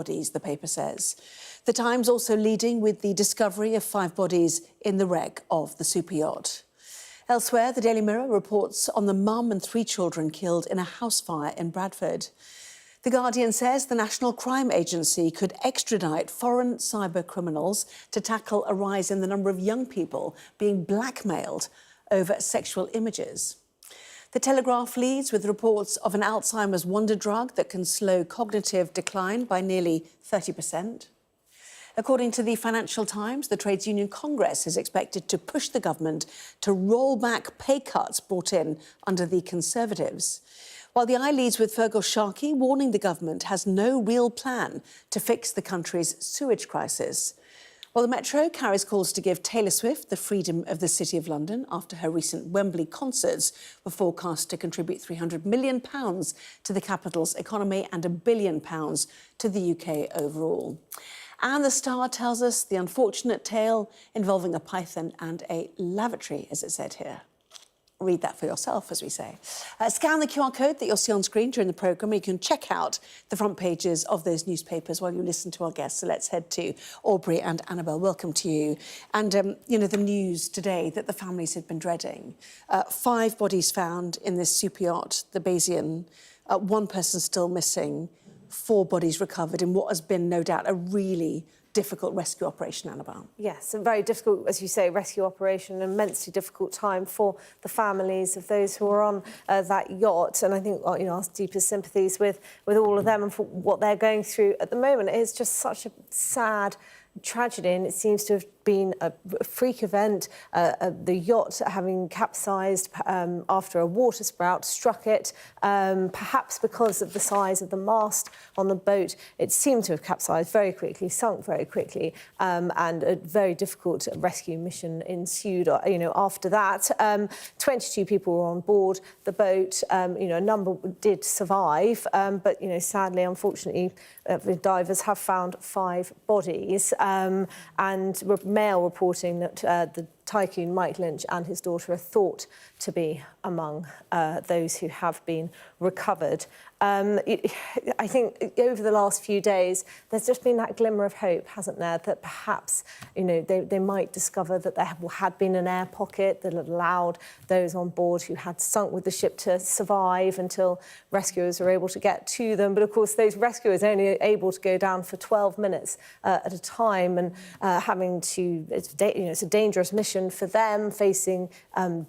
bodies, the paper says. The Times also leading with the discovery of 5 bodies in the wreck of the superyacht. Elsewhere, the Daily Mirror reports on the mum and 3 children killed in a house fire in Bradford. The Guardian says the National Crime Agency could extradite foreign cyber criminals to tackle a rise in the number of young people being blackmailed over sexual images. The Telegraph leads with reports of an Alzheimer's wonder drug that can slow cognitive decline by nearly 30%. According to the Financial Times, the Trades Union Congress is expected to push the government to roll back pay cuts brought in under the Conservatives. While the Eye leads with Fergal Sharkey warning the government has no real plan to fix the country's sewage crisis. Well, the Metro carries calls to give Taylor Swift the freedom of the City of London after her recent Wembley concerts were forecast to contribute £300 million to the capital's economy and £1 billion to the UK overall. And the Star tells us the unfortunate tale involving a python and a lavatory, as it said here. Read that for yourself, as we say. Scan the QR code that you'll see on screen during the programme. You can check out the front pages of those newspapers while you listen to our guests. So let's head to Aubrey and Annabelle. Welcome to you. And, you know, the news today that the families had been dreading. 5 bodies found in this superyacht, the Bayesian. 1 person still missing. 4 bodies recovered in what has been, no doubt, a really difficult rescue operation, Annabelle. Yes, a very difficult, as you say, rescue operation, an immensely difficult time for the families of those who are on that yacht. And I think, you know, our deepest sympathies with all of them and for what they're going through at the moment. It is just such a sad tragedy, and it seems to have been a freak event. The yacht having capsized after a water spout struck it, perhaps because of the size of the mast on the boat. It seemed to have capsized very quickly, sunk very quickly, and a very difficult rescue mission ensued. You know, after that, 22 people were on board the boat. You know, a number did survive, but you know, sadly, unfortunately, the divers have found 5 bodies, and Mail reporting that the tycoon Mike Lynch and his daughter are thought to be among those who have been recovered. I think over the last few days, there's just been that glimmer of hope, hasn't there, that perhaps, you know, they might discover that there had been an air pocket that had allowed those on board who had sunk with the ship to survive until rescuers were able to get to them. But of course, those rescuers are only able to go down for 12 minutes at a time, and having to, it's a dangerous mission for them, facing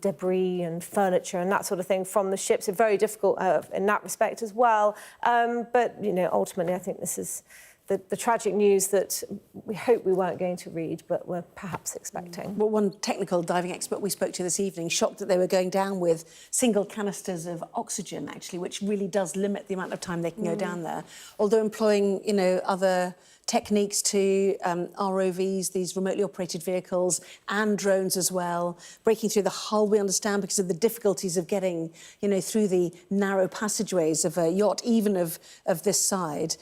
debris and furniture and that sort of thing from the ship. So very difficult in that respect as well. But, you know, ultimately, I think this is the tragic news that we hope we weren't going to read, but we're perhaps expecting. Well, one technical diving expert we spoke to this evening shocked that they were going down with single canisters of oxygen, actually, which really does limit the amount of time they can go down there. Although employing, you know, other techniques to ROVs, these remotely operated vehicles, and drones as well, breaking through the hull, we understand, because of the difficulties of getting, you know, through the narrow passageways of a yacht, even of this size.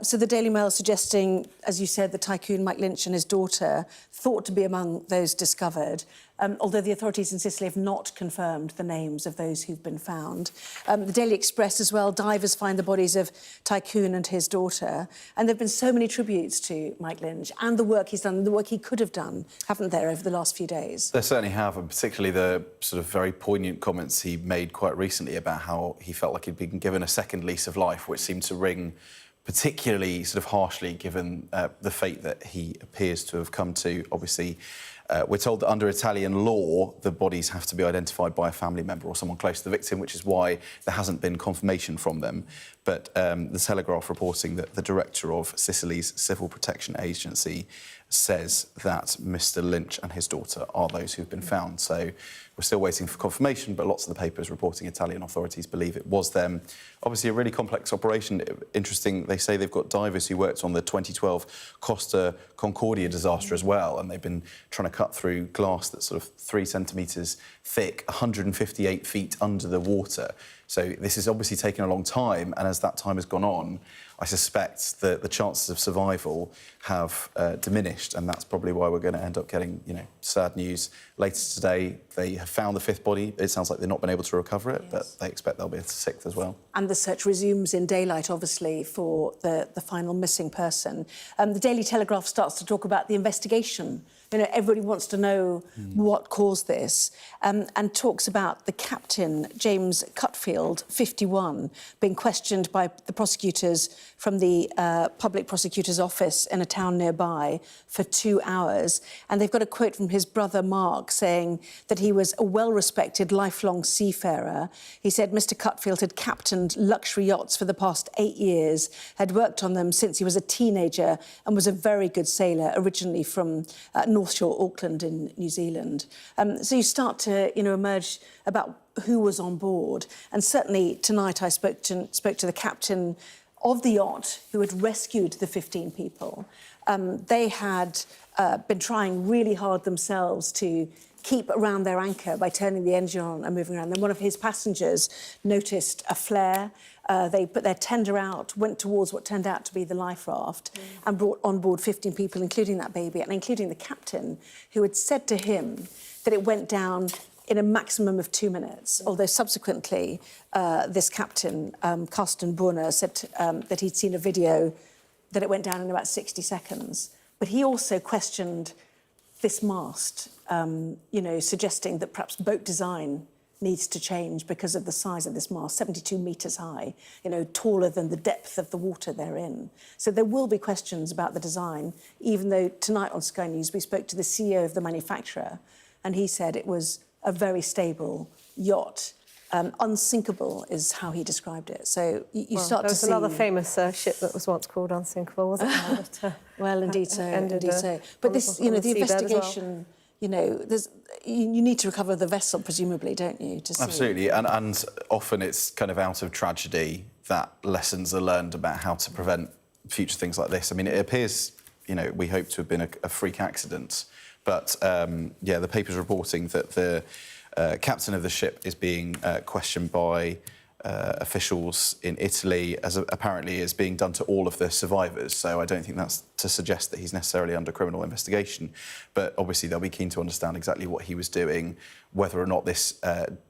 So the Daily Mail suggesting, as you said, the tycoon Mike Lynch and his daughter thought to be among those discovered, although the authorities in Sicily have not confirmed the names of those who've been found. The Daily Express as well, divers find the bodies of tycoon and his daughter. And there have been so many tributes to Mike Lynch and the work he's done, the work he could have done, haven't there, over the last few days? There certainly have, and particularly the sort of very poignant comments he made quite recently about how he felt like he'd been given a second lease of life, which seemed to ring particularly sort of harshly given the fate that he appears to have come to. Obviously, we're told that under Italian law, the bodies have to be identified by a family member or someone close to the victim, which is why there hasn't been confirmation from them. But the Telegraph reporting that the director of Sicily's Civil Protection Agency says that Mr Lynch and his daughter are those who've been found. So we're still waiting for confirmation, but lots of the papers reporting Italian authorities believe it was them. Obviously, a really complex operation. Interesting, they say they've got divers who worked on the 2012 Costa Concordia disaster as well, and they've been trying to cut through glass that's sort of 3 centimetres thick, 158 feet under the water. So this has obviously taken a long time, and as that time has gone on, I suspect that the chances of survival have diminished, and that's probably why we're going to end up getting, sad news later today. They have found the 5th body. It sounds like they've not been able to recover it, but they expect there'll be a 6th as well. And the search resumes in daylight, obviously, for the final missing person. The Daily Telegraph starts to talk about the investigation. Everybody wants to know what caused this, and talks about the captain, James Cutfield, 51, being questioned by the prosecutors from the public prosecutor's office in a town nearby for 2 hours. And they've got a quote from his brother, Mark, saying that he was a well-respected, lifelong seafarer. He said Mr. Cutfield had captained luxury yachts for the past 8 years, had worked on them since he was a teenager, and was a very good sailor, originally from North Shore, Auckland in New Zealand. So you start to, emerge about who was on board. And certainly tonight I spoke to the captain of the yacht who had rescued the 15 people. They had been trying really hard themselves to keep around their anchor by turning the engine on and moving around. Then one of his passengers noticed a flare. They put their tender out, went towards what turned out to be the life raft, and brought on board 15 people, including that baby, and including the captain, who had said to him that it went down in a maximum of 2 minutes, although subsequently this captain, Carsten Brunner, said that he'd seen a video that it went down in about 60 seconds. But he also questioned this mast, suggesting that perhaps boat design needs to change because of the size of this mast, 72 metres high, taller than the depth of the water they're in. So there will be questions about the design, even though tonight on Sky News we spoke to the CEO of the manufacturer, and he said it was a very stable yacht. Unsinkable is how he described it. So you start to see... There was another famous ship that was once called Unsinkable, wasn't there? But, well, indeed so, indeed so. But this, the investigation... you need to recover the vessel, presumably, don't you? To see. Absolutely, and often it's kind of out of tragedy that lessons are learned about how to prevent future things like this. I mean, it appears, we hope to have been a freak accident, but, the paper's reporting that the captain of the ship is being questioned by officials in Italy, as apparently is being done to all of the survivors. So I don't think that's to suggest that he's necessarily under criminal investigation. But obviously they'll be keen to understand exactly what he was doing, whether or not this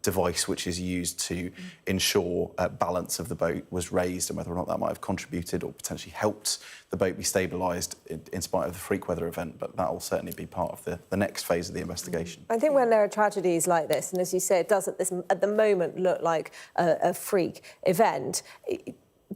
device, which is used to ensure balance of the boat, was raised, and whether or not that might have contributed or potentially helped the boat be stabilised in spite of the freak weather event. But that will certainly be part of the next phase of the investigation. I think when there are tragedies like this, and as you say, it does at the moment look like a freak event,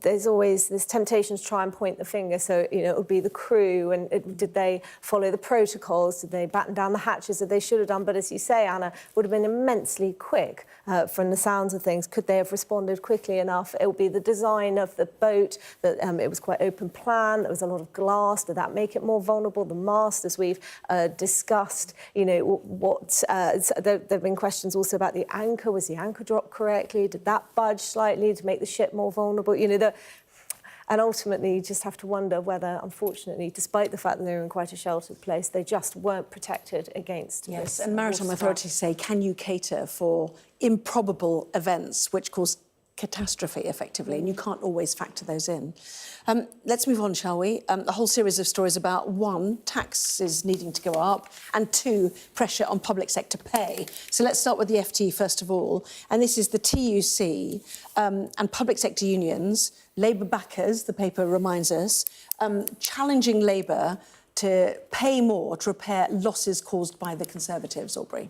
there's always this temptation to try and point the finger. So, it would be the crew, and did they follow the protocols? Did they batten down the hatches that they should have done? But as you say, Anna, would have been immensely quick from the sounds of things. Could they have responded quickly enough? It would be the design of the boat, that it was quite open plan, there was a lot of glass. Did that make it more vulnerable? The mast, as we've discussed, there have been questions also about the anchor. Was the anchor dropped correctly? Did that budge slightly to make the ship more vulnerable? And ultimately, you just have to wonder whether, unfortunately, despite the fact that they're in quite a sheltered place, they just weren't protected against this. Yes, and maritime authorities say, can you cater for improbable events which cause catastrophe, effectively, and you can't always factor those in. Let's move on, shall we? A whole series of stories about, one, taxes needing to go up, and two, pressure on public sector pay. So let's start with the FT first of all, and this is the TUC and public sector unions, Labour backers, the paper reminds us, challenging Labour to pay more to repair losses caused by the Conservatives, Aubrey.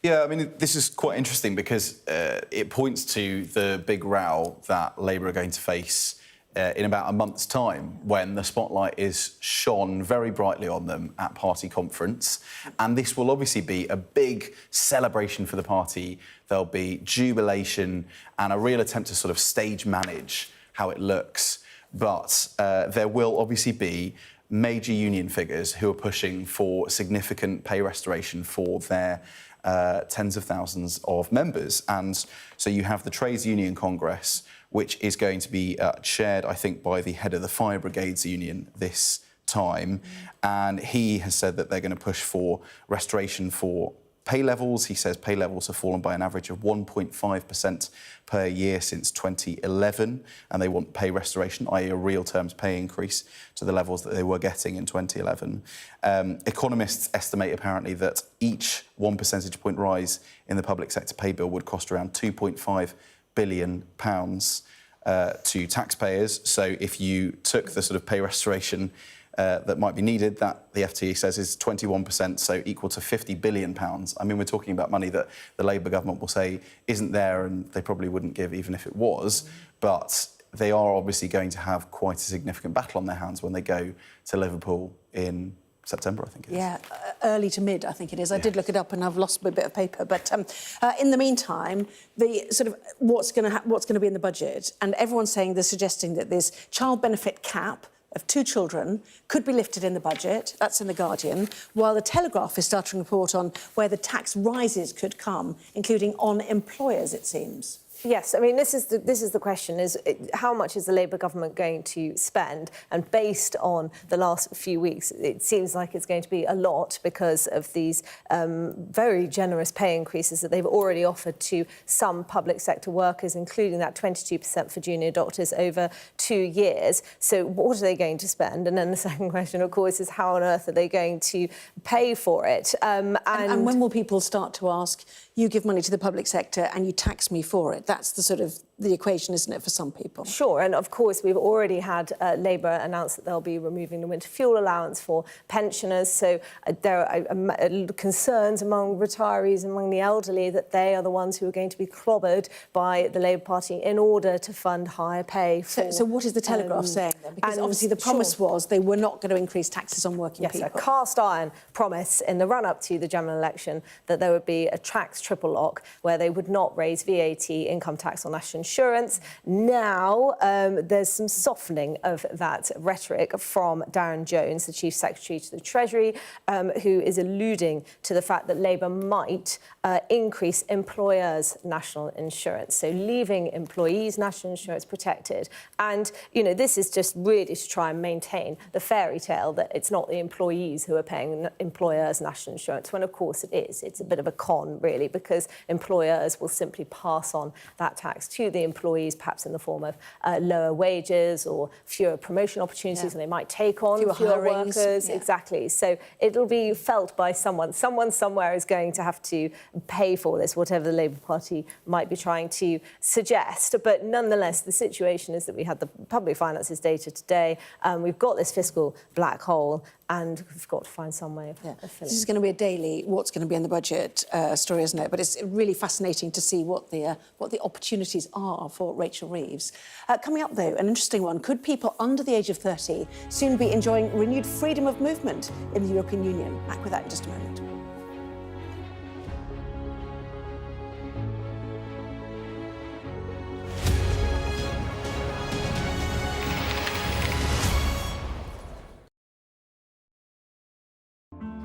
Yeah, I mean, this is quite interesting because it points to the big row that Labour are going to face in about a month's time, when the spotlight is shone very brightly on them at party conference. And this will obviously be a big celebration for the party. There'll be jubilation and a real attempt to sort of stage manage how it looks. But there will obviously be major union figures who are pushing for significant pay restoration for their tens of thousands of members. And so you have the Trades Union Congress, which is going to be chaired, I think, by the head of the Fire Brigades Union this time. And he has said that they're going to push for restoration for pay levels. He says pay levels have fallen by an average of 1.5% per year since 2011, and they want pay restoration, i.e. a real terms pay increase to the levels that they were getting in 2011. Economists estimate apparently that each 1 percentage point rise in the public sector pay bill would cost around £2.5 billion to taxpayers. So if you took the sort of pay restoration that might be needed, that the FT says is 21%, so equal to £50 billion. I mean, we're talking about money that the Labour government will say isn't there, and they probably wouldn't give even if it was. But they are obviously going to have quite a significant battle on their hands when they go to Liverpool in September, I think it is. Yeah, early to mid, I think it is. I did look it up and I've lost my bit of paper. But in the meantime, the sort of what's going to be in the budget, and everyone's saying, they're suggesting that this child benefit cap of 2 children could be lifted in the budget. That's in The Guardian, while The Telegraph is starting to report on where the tax rises could come, including on employers, it seems. Yes, I mean, this is the question, is how much is the Labour government going to spend? And based on the last few weeks, it seems like it's going to be a lot because of these very generous pay increases that they've already offered to some public sector workers, including that 22% for junior doctors over 2 years. So what are they going to spend? And then the second question, of course, is how on earth are they going to pay for it? And when will people start to ask, you give money to the public sector and you tax me for it? That's the sort of the equation, isn't it, for some people? Sure, and of course we've already had Labour announce that they'll be removing the winter fuel allowance for pensioners, so there are concerns among retirees, among the elderly, that they are the ones who are going to be clobbered by the Labour Party in order to fund higher pay for... So what is the Telegraph saying then? Because obviously the promise was they were not going to increase taxes on working people. Yes, a cast iron promise in the run-up to the general election that there would be a tax triple lock where they would not raise VAT, income tax or national insurance. Now there's some softening of that rhetoric from Darren Jones, the Chief Secretary to the Treasury, who is alluding to the fact that Labour might increase employers' national insurance, so leaving employees' national insurance protected. And, you know, this is just really to try and maintain the fairy tale that it's not the employees who are paying employers' national insurance, when of course it is. It's a bit of a con, really, because employers will simply pass on that tax to the employees, perhaps in the form of lower wages or fewer promotion opportunities, and they might take on fewer workers. Yeah. Exactly. So it'll be felt by someone. Someone somewhere is going to have to pay for this, whatever the Labour Party might be trying to suggest. But nonetheless, the situation is that we had the public finances data today. We've got this fiscal black hole, and we've got to find some way of filling. This is going to be a daily what's going to be in the budget story, isn't it? But it's really fascinating to see what the opportunities are for Rachel Reeves. Coming up, though, an interesting one. Could people under the age of 30 soon be enjoying renewed freedom of movement in the European Union? Back with that in just a moment.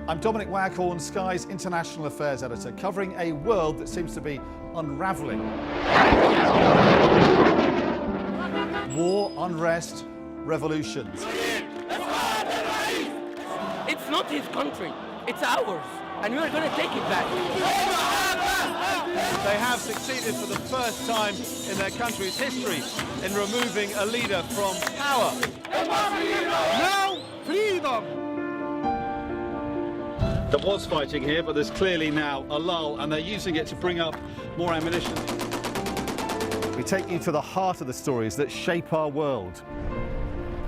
I'm Dominic Waghorn, Sky's International Affairs Editor, covering a world that seems to be unravelling. War, unrest, revolutions. It's not his country, it's ours, and we're going to take it back. They have succeeded for the first time in their country's history in removing a leader from power. Now, freedom! There was fighting here, but there's clearly now a lull, and they're using it to bring up more ammunition. We take you to the heart of the stories that shape our world.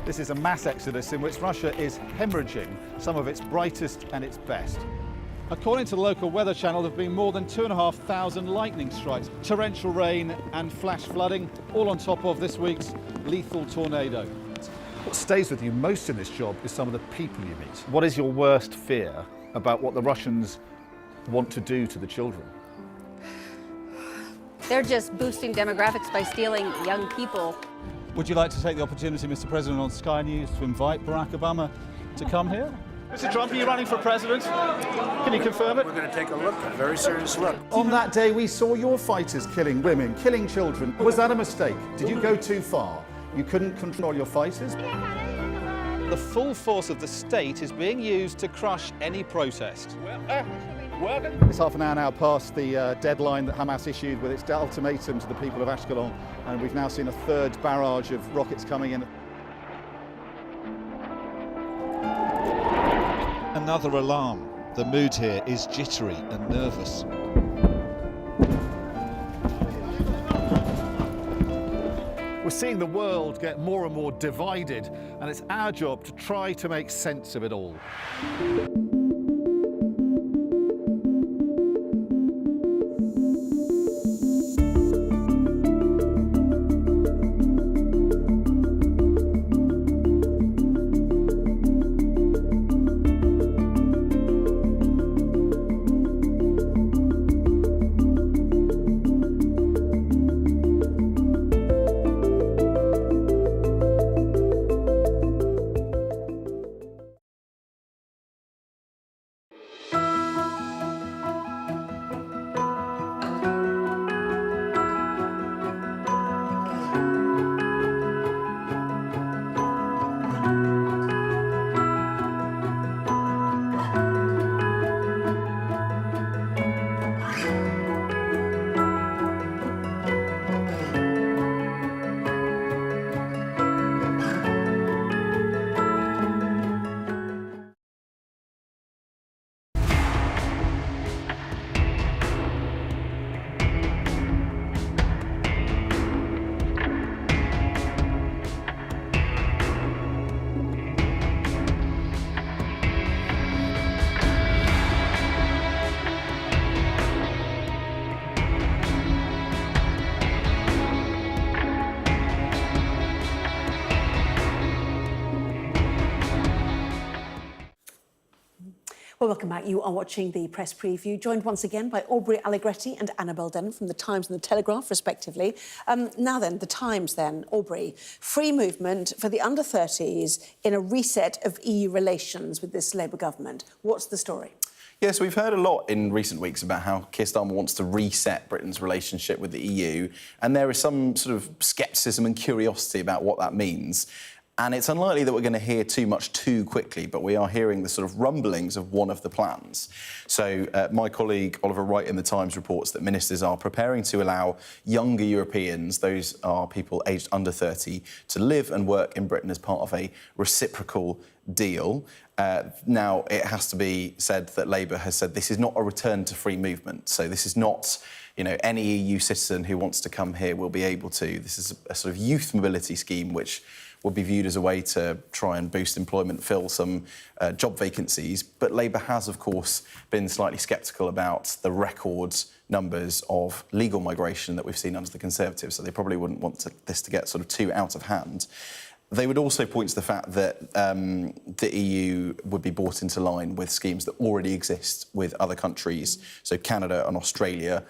This is a mass exodus in which Russia is hemorrhaging some of its brightest and its best. According to the local weather channel, there have been more than 2,500 lightning strikes, torrential rain and flash flooding, all on top of this week's lethal tornado. What stays with you most in this job is some of the people you meet. What is your worst fear about what the Russians want to do to the children? They're just boosting demographics by stealing young people. Would you like to take the opportunity, Mr. President, on Sky News to invite Barack Obama to come here? Mr. Trump, are you running for president? Can you confirm it? We're going to take a look, a very serious look. On that day, we saw your fighters killing women, killing children. Was that a mistake? Did you go too far? You couldn't control your fighters? The full force of the state is being used to crush any protest. It's half an hour now past the deadline that Hamas issued with its ultimatum to the people of Ashkelon, and we've now seen a third barrage of rockets coming in. Another alarm. The mood here is jittery and nervous. We're seeing the world get more and more divided, and it's our job to try to make sense of it all. Well, welcome back. You are watching the press preview, joined once again by Aubrey Allegretti and Annabel Denham from The Times and The Telegraph, respectively. Now then, The Times then, Aubrey. Free movement for the under-30s in a reset of EU relations with this Labour government. What's the story? Yes, we've heard a lot in recent weeks about how Keir Starmer wants to reset Britain's relationship with the EU, and there is some sort of scepticism and curiosity about what that means. And it's unlikely that we're going to hear too much too quickly, but we are hearing the sort of rumblings of one of the plans. So my colleague Oliver Wright in The Times reports that ministers are preparing to allow younger Europeans, those are people aged under 30, to live and work in Britain as part of a reciprocal deal. Now, it has to be said that Labour has said this is not a return to free movement. So this is not, you know, any EU citizen who wants to come here will be able to. This is a sort of youth mobility scheme which will be viewed as a way to try and boost employment, fill some job vacancies. But Labour has, of course, been slightly sceptical about the record numbers of legal migration that we've seen under the Conservatives, so they probably wouldn't want this to get sort of too out of hand. They would also point to the fact that the EU would be brought into line with schemes that already exist with other countries, so Canada and Australia.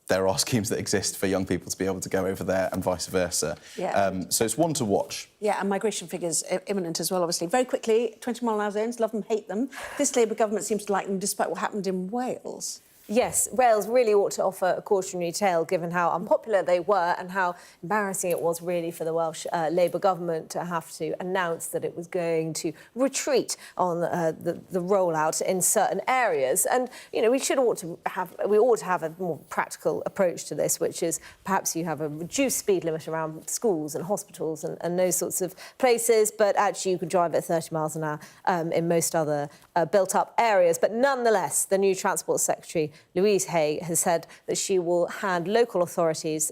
There are schemes that exist for young people to be able to go over there and vice versa. Yeah. So it's one to watch. Yeah, and migration figures imminent as well, obviously. Very quickly, 20-mile-an-hour zones, love them, hate them. This Labour government seems to like them despite what happened in Wales. Yes, Wales really ought to offer a cautionary tale, given how unpopular they were and how embarrassing it was really for the Welsh Labour government to have to announce that it was going to retreat on the rollout in certain areas. And, you know, we ought to have a more practical approach to this, which is perhaps you have a reduced speed limit around schools and hospitals and those sorts of places, but actually you can drive at 30 miles an hour in most other built-up areas. But nonetheless, the new Transport Secretary, Louise Hay, has said that she will hand local authorities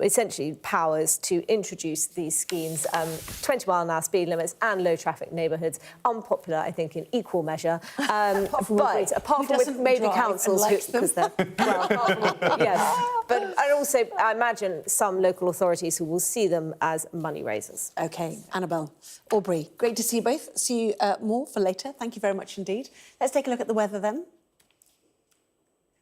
essentially powers to introduce these schemes, 20-mile-an-hour speed limits and low-traffic neighbourhoods. Unpopular, I think, in equal measure. Apart from with maybe councils, because they're yes. But and also, I imagine some local authorities who will see them as money raisers. OK, Annabel, Aubrey, great to see you both. See you more for later. Thank you very much indeed. Let's take a look at the weather then.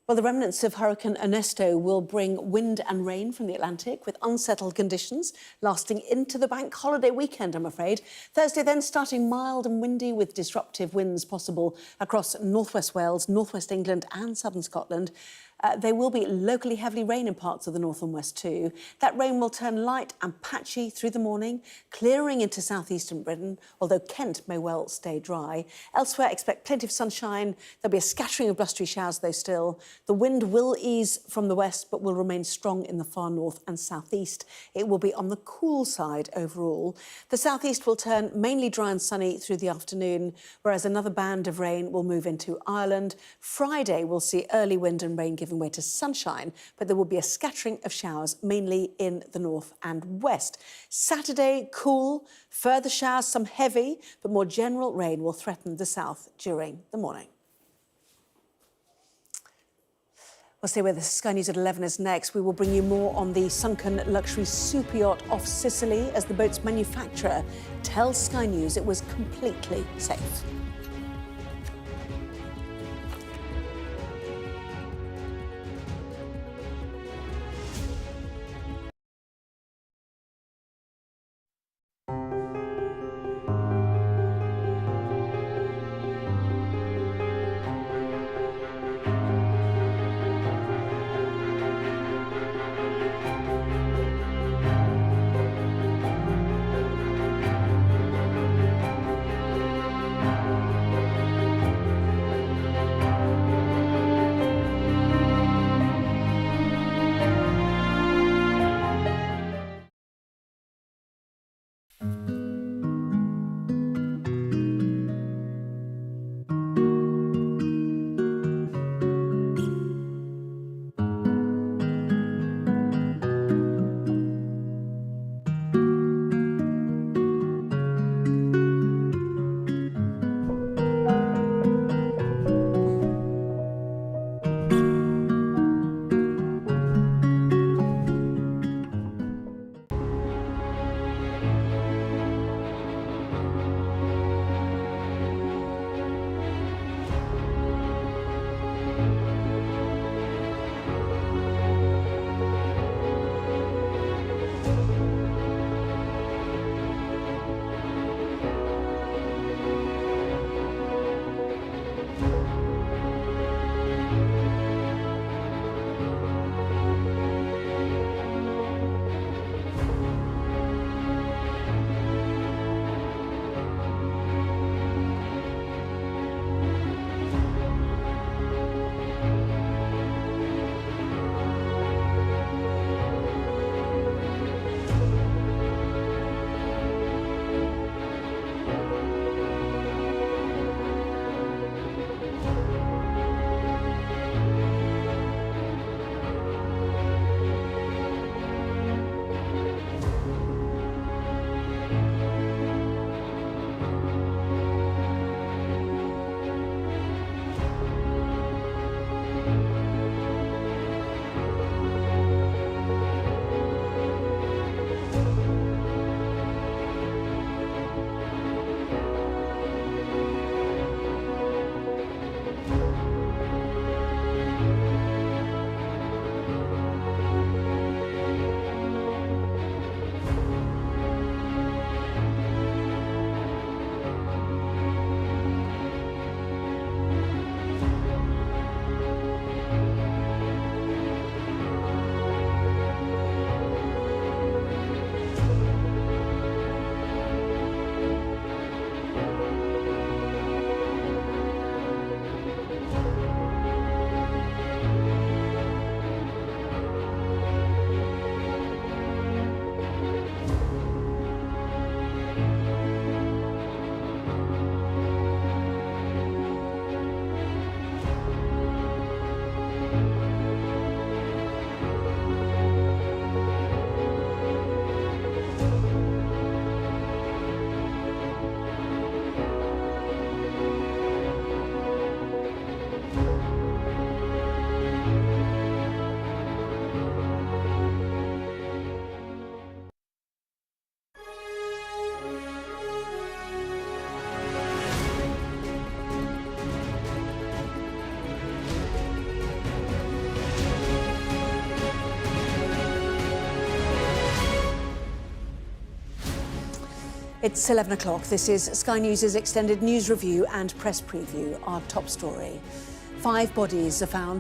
Well, the remnants of Hurricane Ernesto will bring wind and rain from the Atlantic with unsettled conditions lasting into the bank holiday weekend, I'm afraid. Thursday then starting mild and windy with disruptive winds possible across northwest Wales, northwest England and southern Scotland. There will be locally heavy rain in parts of the north and west too. That rain will turn light and patchy through the morning, clearing into southeastern Britain, although Kent may well stay dry. Elsewhere, expect plenty of sunshine. There'll be a scattering of blustery showers, though still. The wind will ease from the west, but will remain strong in the far north and southeast. It will be on the cool side overall. The southeast will turn mainly dry and sunny through the afternoon, whereas another band of rain will move into Ireland. Friday will see early wind and rain giving way to sunshine, but there will be a scattering of showers, mainly in the north and west. Saturday, cool, further showers, some heavy, but more general rain will threaten the south during the morning. We'll stay with us. Sky News at 11 is next. We will bring you more on the sunken luxury super yacht off Sicily as the boat's manufacturer tells Sky News it was completely safe. It's 11 o'clock. This is Sky News' extended news review and press preview. Our top story. 5 bodies are found